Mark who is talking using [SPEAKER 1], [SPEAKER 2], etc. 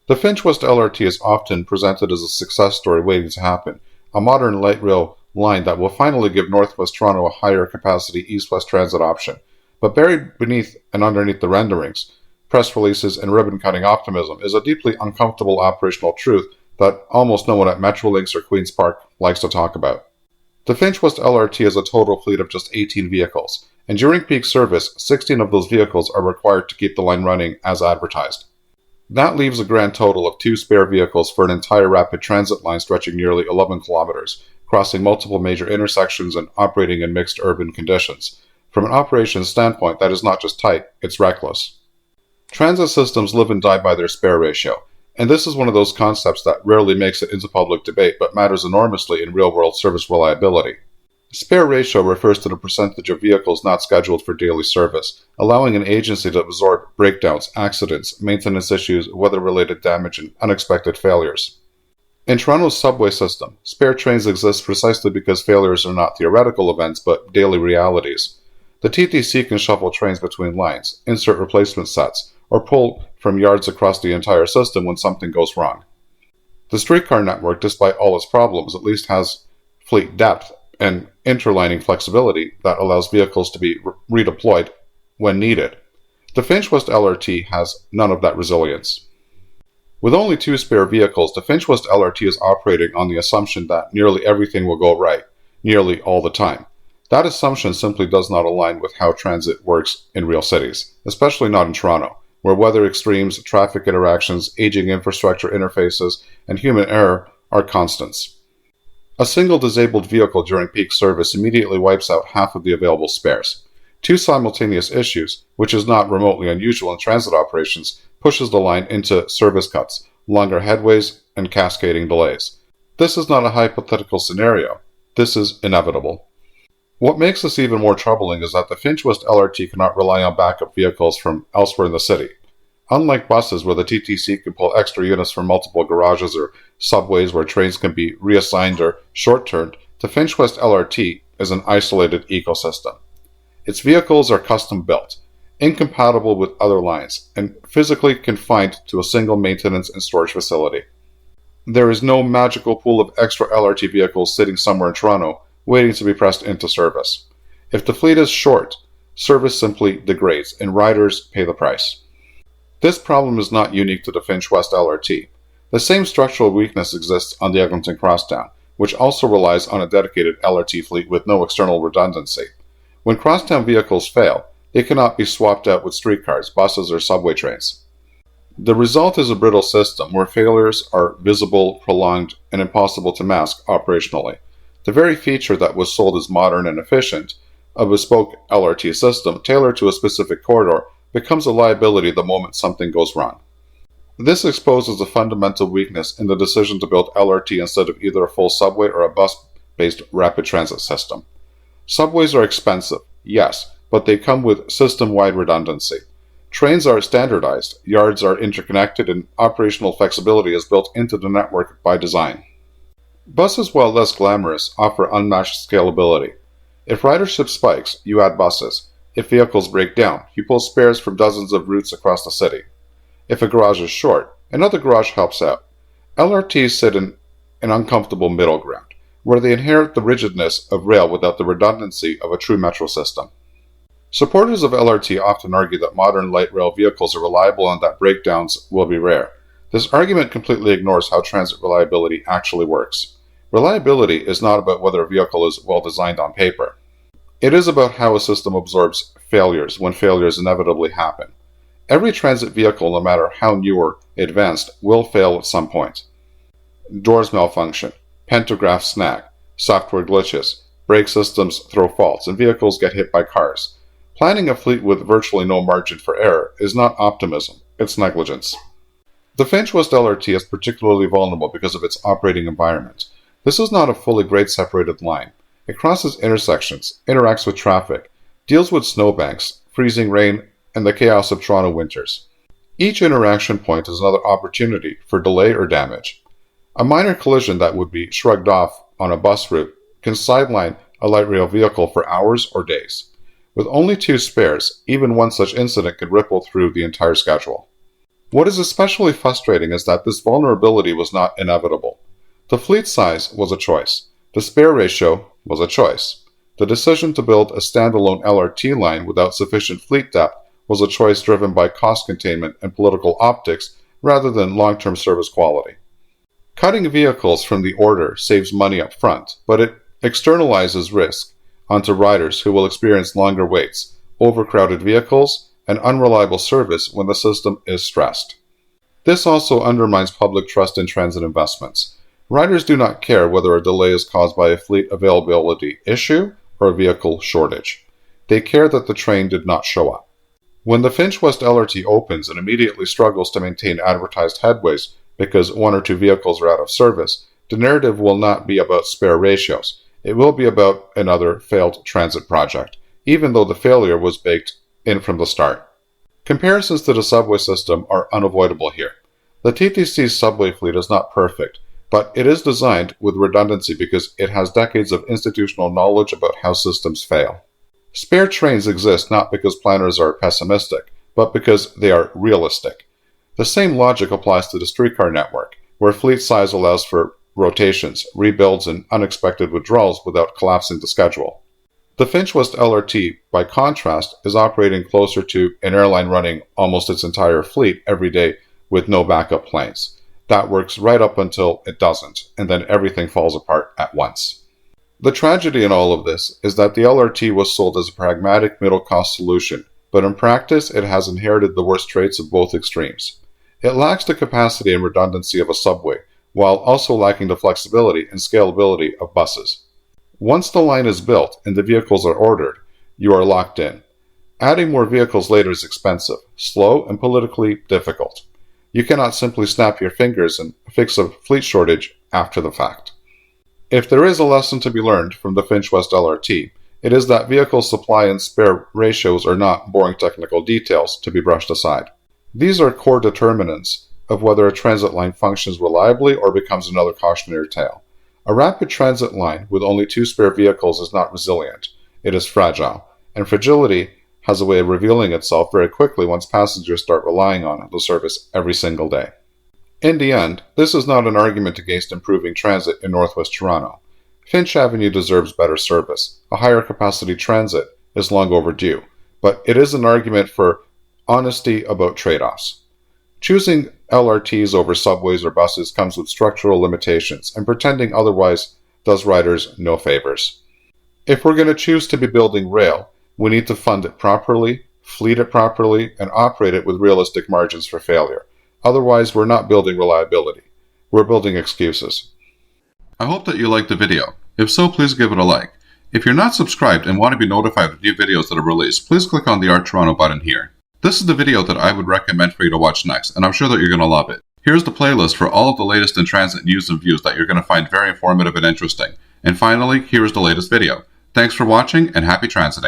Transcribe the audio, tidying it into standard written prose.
[SPEAKER 1] The Finch West LRT is often presented as a success story waiting to happen, a modern light rail line that will finally give Northwest Toronto a higher capacity east-west transit option. But buried beneath and underneath the renderings, press releases, and ribbon-cutting optimism is a deeply uncomfortable operational truth that almost no one at Metrolinx or Queen's Park likes to talk about. The Finch West LRT has a total fleet of just 18 vehicles, and during peak service, 16 of those vehicles are required to keep the line running as advertised. That leaves a grand total of 2 spare vehicles for an entire rapid transit line stretching nearly 11 kilometers, crossing multiple major intersections and operating in mixed urban conditions. From an operations standpoint, that is not just tight, it's reckless. Transit systems live and die by their spare ratio, and this is one of those concepts that rarely makes it into public debate but matters enormously in real-world service reliability. Spare ratio refers to the percentage of vehicles not scheduled for daily service, allowing an agency to absorb breakdowns, accidents, maintenance issues, weather-related damage, and unexpected failures. In Toronto's subway system, spare trains exist precisely because failures are not theoretical events but daily realities. The TTC can shuffle trains between lines, insert replacement sets, or pull from yards across the entire system when something goes wrong. The streetcar network, despite all its problems, at least has fleet depth and interlining flexibility that allows vehicles to be redeployed when needed. The Finch West LRT has none of that resilience. With only 2 spare vehicles, the Finch West LRT is operating on the assumption that nearly everything will go right, nearly all the time. That assumption simply does not align with how transit works in real cities, especially not in Toronto, where weather extremes, traffic interactions, aging infrastructure interfaces, and human error are constants. A single disabled vehicle during peak service immediately wipes out half of the available spares. 2 simultaneous issues, which is not remotely unusual in transit operations, pushes the line into service cuts, longer headways, and cascading delays. This is not a hypothetical scenario. This is inevitable. What makes this even more troubling is that the Finch West LRT cannot rely on backup vehicles from elsewhere in the city. Unlike buses where the TTC can pull extra units from multiple garages or subways where trains can be reassigned or short-turned, the Finch West LRT is an isolated ecosystem. Its vehicles are custom-built, incompatible with other lines, and physically confined to a single maintenance and storage facility. There is no magical pool of extra LRT vehicles sitting somewhere in Toronto waiting to be pressed into service. If the fleet is short, service simply degrades, and riders pay the price. This problem is not unique to the Finch West LRT. The same structural weakness exists on the Eglinton Crosstown, which also relies on a dedicated LRT fleet with no external redundancy. When crosstown vehicles fail, they cannot be swapped out with streetcars, buses, or subway trains. The result is a brittle system where failures are visible, prolonged, and impossible to mask operationally. The very feature that was sold as modern and efficient, a bespoke LRT system tailored to a specific corridor, becomes a liability the moment something goes wrong. This exposes a fundamental weakness in the decision to build LRT instead of either a full subway or a bus-based rapid transit system. Subways are expensive, yes, but they come with system-wide redundancy. Trains are standardized, yards are interconnected, and operational flexibility is built into the network by design. Buses, while less glamorous, offer unmatched scalability. If ridership spikes, you add buses. If vehicles break down, you pull spares from dozens of routes across the city. If a garage is short, another garage helps out. LRTs sit in an uncomfortable middle ground, where they inherit the rigidness of rail without the redundancy of a true metro system. Supporters of LRT often argue that modern light rail vehicles are reliable and that breakdowns will be rare. This argument completely ignores how transit reliability actually works. Reliability is not about whether a vehicle is well designed on paper. It is about how a system absorbs failures when failures inevitably happen. Every transit vehicle, no matter how new or advanced, will fail at some point. Doors malfunction, pantographs snag, software glitches, brake systems throw faults, and vehicles get hit by cars. Planning a fleet with virtually no margin for error is not optimism, it's negligence. The Finch West LRT is particularly vulnerable because of its operating environment. This is not a fully grade-separated line. It crosses intersections, interacts with traffic, deals with snowbanks, freezing rain, and the chaos of Toronto winters. Each interaction point is another opportunity for delay or damage. A minor collision that would be shrugged off on a bus route can sideline a light rail vehicle for hours or days. With only 2 spares, even one such incident could ripple through the entire schedule. What is especially frustrating is that this vulnerability was not inevitable. The fleet size was a choice. The spare ratio was a choice. The decision to build a standalone LRT line without sufficient fleet depth was a choice driven by cost containment and political optics rather than long-term service quality. Cutting vehicles from the order saves money up front, but it externalizes risk onto riders who will experience longer waits, overcrowded vehicles, and unreliable service when the system is stressed. This also undermines public trust in transit investments. Riders do not care whether a delay is caused by a fleet availability issue or a vehicle shortage. They care that the train did not show up. When the Finch West LRT opens and immediately struggles to maintain advertised headways because one or two vehicles are out of service, the narrative will not be about spare ratios. It will be about another failed transit project, even though the failure was baked in from the start. Comparisons to the subway system are unavoidable here. The TTC's subway fleet is not perfect, but it is designed with redundancy because it has decades of institutional knowledge about how systems fail. Spare trains exist not because planners are pessimistic, but because they are realistic. The same logic applies to the streetcar network, where fleet size allows for rotations, rebuilds, and unexpected withdrawals without collapsing the schedule. The Finch West LRT, by contrast, is operating closer to an airline running almost its entire fleet every day with no backup planes. That works right up until it doesn't, and then everything falls apart at once. The tragedy in all of this is that the LRT was sold as a pragmatic middle-cost solution, but in practice it has inherited the worst traits of both extremes. It lacks the capacity and redundancy of a subway, while also lacking the flexibility and scalability of buses. Once the line is built and the vehicles are ordered, you are locked in. Adding more vehicles later is expensive, slow, and politically difficult. You cannot simply snap your fingers and fix a fleet shortage after the fact. If there is a lesson to be learned from the Finch West LRT, it is that vehicle supply and spare ratios are not boring technical details to be brushed aside. These are core determinants of whether a transit line functions reliably or becomes another cautionary tale. A rapid transit line with only 2 spare vehicles is not resilient. It is fragile, and fragility has a way of revealing itself very quickly once passengers start relying on the service every single day. In the end, this is not an argument against improving transit in Northwest Toronto. Finch Avenue deserves better service. A higher capacity transit is long overdue, but it is an argument for honesty about trade-offs. Choosing LRTs over subways or buses comes with structural limitations, and pretending otherwise does riders no favors. If we're going to choose to be building rail, we need to fund it properly, fleet it properly, and operate it with realistic margins for failure. Otherwise, we're not building reliability. We're building excuses. I hope that you liked the video. If so, please give it a like. If you're not subscribed and want to be notified of new videos that are released, please click on the Art Toronto button here. This is the video that I would recommend for you to watch next, and I'm sure that you're going to love it. Here's the playlist for all of the latest in transit news and views that you're going to find very informative and interesting. And finally, here is the latest video. Thanks for watching, and happy transiting.